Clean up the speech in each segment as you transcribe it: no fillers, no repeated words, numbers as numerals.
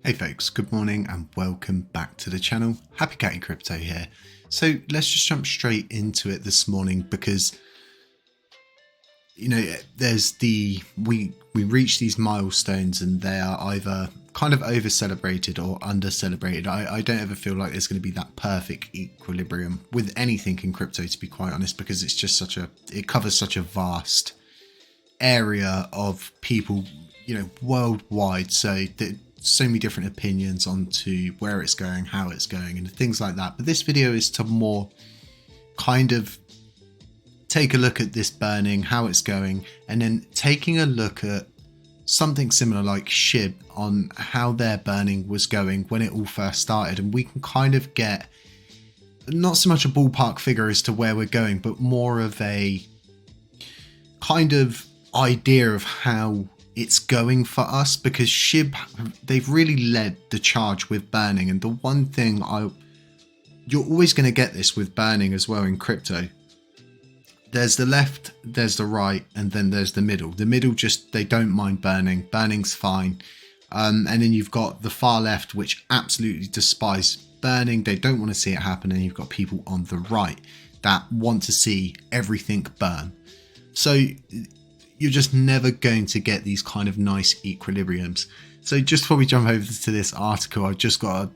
Hey folks, good morning and welcome back to the channel. Happy Catty Crypto here. So let's just jump straight into it this morning because, you know, there's we reach these milestones and they are either kind of over celebrated or under celebrated. I don't ever feel like there's going to be that perfect equilibrium with anything in crypto, to be quite honest, because it's just it covers such a vast area of people, you know, worldwide. So many different opinions onto where it's going, how it's going, and things like that. But this video is to more kind of take a look at this burning, how it's going, and then taking a look at something similar like SHIB on how their burning was going when it all first started. And we can kind of get not so much a ballpark figure as to where we're going, but more of a kind of idea of how it's going for us, because SHIB, they've really led the charge with burning. And the one thing you're always going to get this with burning as well in crypto. There's the left, there's the right, and then there's the middle. The middle, just, they don't mind burning. Burning's fine. And then you've got the far left, which absolutely despise burning. They don't want to see it happen. And you've got people on the right that want to see everything burn. So you're just never going to get these kind of nice equilibriums. So just before we jump over to this article, I've just got to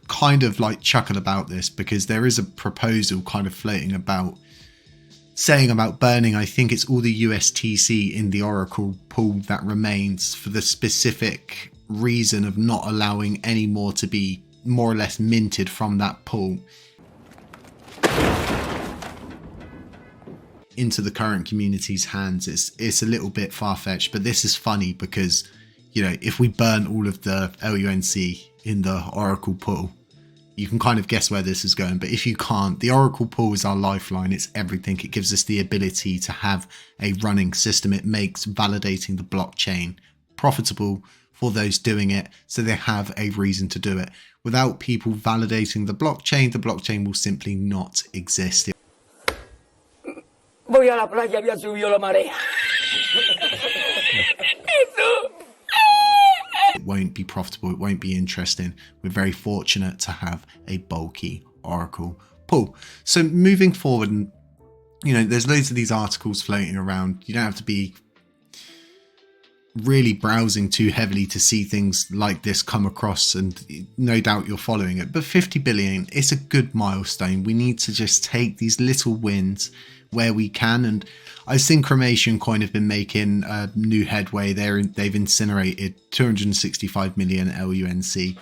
kind of like chuckle about this, because there is a proposal kind of floating about saying about burning. I think it's all the USTC in the Oracle pool that remains, for the specific reason of not allowing any more to be more or less minted from that pool into the current community's hands. It's a little bit far-fetched, but this is funny because, you know, if we burn all of the LUNC in the Oracle pool, you can kind of guess where this is going. But if you can't, the Oracle pool is our lifeline. It's everything. It gives us the ability to have a running system. It makes validating the blockchain profitable for those doing it, so they have a reason to do it. Without people validating the blockchain will simply not exist. Voy a la playa, había subido la marea. It won't be profitable. It won't be interesting. We're very fortunate to have a bulky Oracle pool. So moving forward, and you know, there's loads of these articles floating around. You don't have to be really browsing too heavily to see things like this come across, and no doubt you're following it. But 50 billion, it's a good milestone. We need to just take these little wins where we can. And I've seen Cremation Coin have been making new headway. They've incinerated 265 million LUNC.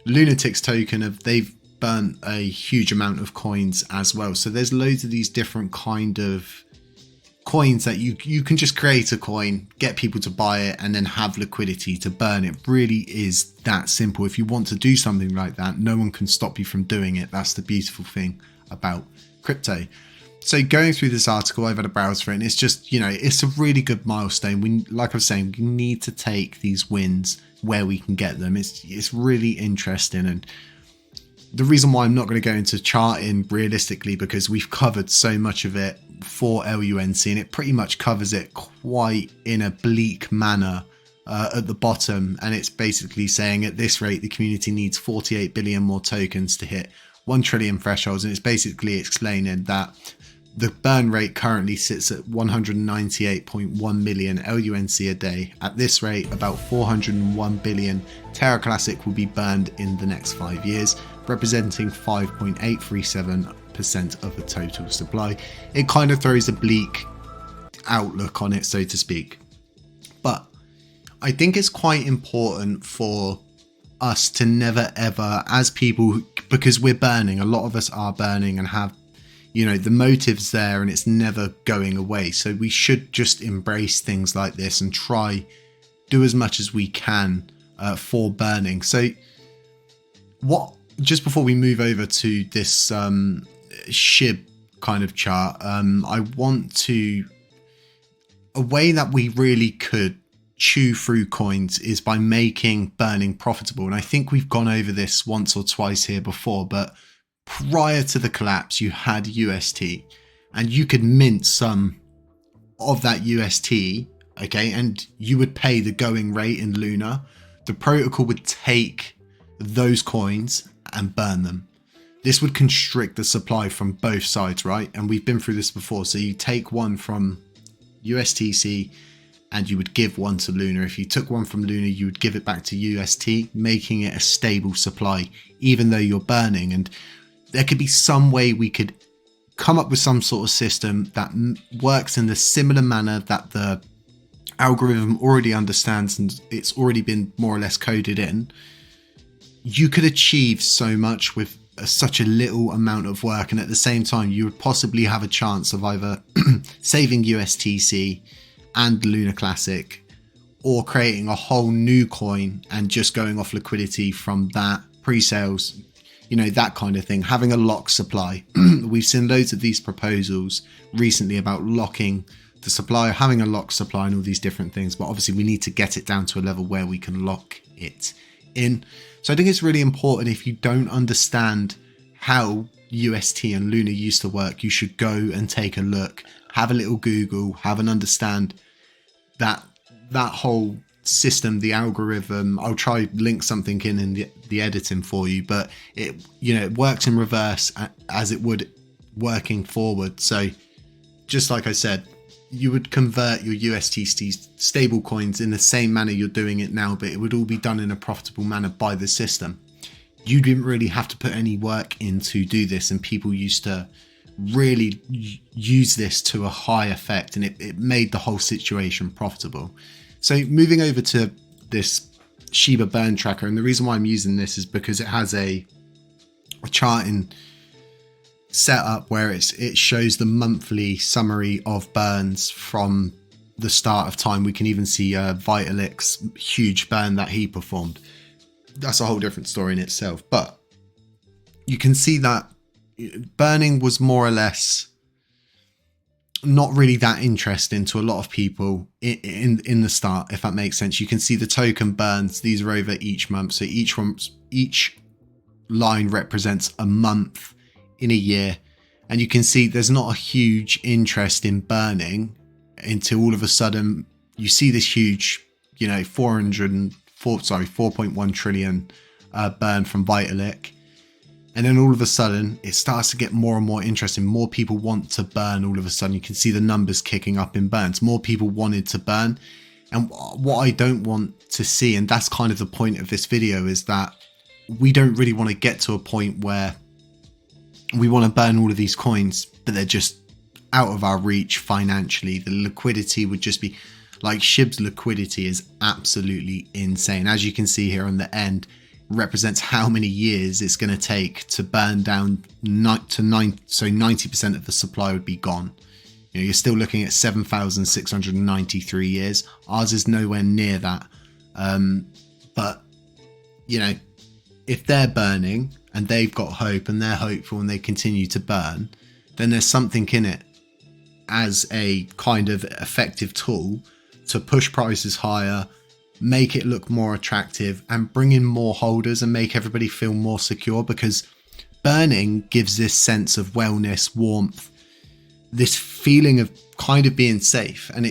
Lunatics token they've burnt a huge amount of coins as well. So there's loads of these different kind of coins that you can just create a coin, get people to buy it, and then have liquidity to burn. It really is that simple. If you want to do something like that, no one can stop you from doing it. That's the beautiful thing about crypto. So going through this article, I've had a browse for it, and it's just, you know, it's a really good milestone. Like I was saying, we need to take these wins where we can get them. It's really interesting. And the reason why I'm not going to go into charting realistically, because we've covered so much of it for LUNC, and it pretty much covers it quite in a bleak manner at the bottom. And it's basically saying at this rate, the community needs 48 billion more tokens to hit 1 trillion thresholds. And it's basically explaining that the burn rate currently sits at 198.1 million LUNC a day. At this rate, about 401 billion Terra Classic will be burned in the next 5 years, representing 5.837% of the total supply. It kind of throws a bleak outlook on it, so to speak. But I think it's quite important for us to never ever, as people, because we're burning, a lot of us are burning and have, you know, the motive's there and it's never going away. So we should just embrace things like this and try do as much as we can for burning. So just before we move over to this SHIB kind of chart, I want to, a way that we really could chew through coins is by making burning profitable. And I think we've gone over this once or twice here before, but prior to the collapse, you had UST, and you could mint some of that UST, okay, and you would pay the going rate in Luna the protocol would take those coins and burn them. This would constrict the supply from both sides, right? And we've been through this before. So you take one from USTC and you would give one to Luna. If you took one from Luna, you would give it back to UST, making it a stable supply, even though you're burning. And there could be some way we could come up with some sort of system that works in the similar manner that the algorithm already understands and it's already been more or less coded in. You could achieve so much with such a little amount of work, and at the same time you would possibly have a chance of either saving USTC and Luna Classic, or creating a whole new coin and just going off liquidity from that, pre-sales, you know, that kind of thing, having a lock supply. We've seen loads of these proposals recently about locking the supply, having a lock supply and all these different things, but obviously we need to get it down to a level where we can lock it in. So I think it's really important, if you don't understand how UST and Luna used to work, you should go and take a look, have a little Google, have an understand that whole system, the algorithm. I'll try link something in the editing for you, but it, you know, it works in reverse as it would working forward. So just like I said, you would convert your USTC stable coins in the same manner you're doing it now, but it would all be done in a profitable manner by the system. You didn't really have to put any work in to do this, and people used to really use this to a high effect, and it made the whole situation profitable. So moving over to this Shiba burn tracker, and the reason why I'm using this is because it has a charting setup where it shows the monthly summary of burns from the start of time. We can even see Vitalik's huge burn that he performed. That's a whole different story in itself, but you can see that burning was more or less not really that interesting to a lot of people in the start, if that makes sense. You can see the token burns, these are over each month, so each line represents a month in a year, and you can see there's not a huge interest in burning until all of a sudden you see this huge, you know, 4.1 trillion burn from Vitalik, and then all of a sudden it starts to get more and more interesting. More people want to burn. All of a sudden you can see the numbers kicking up in burns. More people wanted to burn, and what I don't want to see, and that's kind of the point of this video, is that we don't really want to get to a point where we want to burn all of these coins, but they're just out of our reach financially. The liquidity would just be like, SHIB's liquidity is absolutely insane. As you can see here on the end, represents how many years it's going to take to burn down so 90% of the supply would be gone. You know, you're still looking at 7,693 years. Ours is nowhere near that. But you know, if they're burning and they've got hope and they're hopeful and they continue to burn, then there's something in it as a kind of effective tool to push prices higher, make it look more attractive, and bring in more holders and make everybody feel more secure, because burning gives this sense of wellness, warmth, this feeling of kind of being safe, and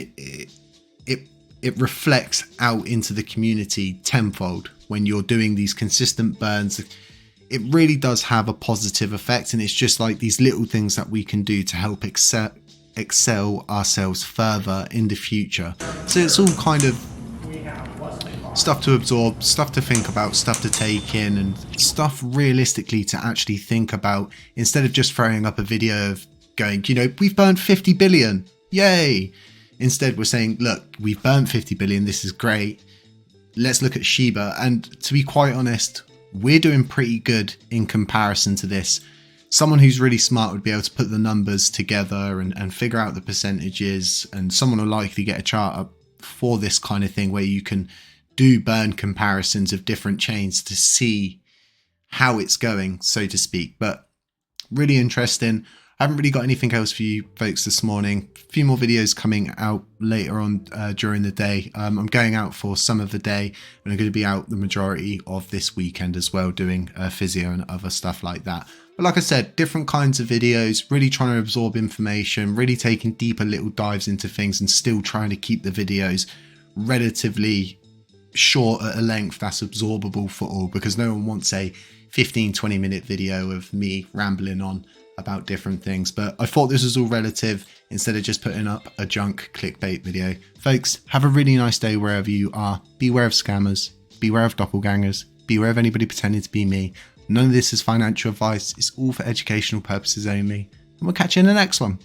it reflects out into the community tenfold when you're doing these consistent burns. It really does have a positive effect, and it's just like these little things that we can do to help excel ourselves further in the future. So it's all kind of stuff to absorb, stuff to think about, stuff to take in, and stuff realistically to actually think about, instead of just throwing up a video of going, you know, we've burned 50 billion, yay. Instead we're saying, look, we've burned 50 billion, this is great, let's look at Shiba. And to be quite honest, we're doing pretty good in comparison to this. Someone who's really smart would be able to put the numbers together and figure out the percentages, and someone will likely get a chart up for this kind of thing where you can do burn comparisons of different chains to see how it's going, so to speak. But really interesting. I haven't really got anything else for you folks this morning. A few more videos coming out later on during the day. I'm going out for some of the day, and I'm going to be out the majority of this weekend as well, doing physio and other stuff like that. But like I said, different kinds of videos, really trying to absorb information, really taking deeper little dives into things, and still trying to keep the videos relatively short at a length that's absorbable for all, because no one wants a 15-20 minute video of me rambling on about different things. But I thought this was all relative instead of just putting up a junk clickbait video. Folks, have a really nice day wherever you are. Beware of scammers, beware of doppelgangers, beware of anybody pretending to be me. None of this is financial advice. It's all for educational purposes only. And we'll catch you in the next one.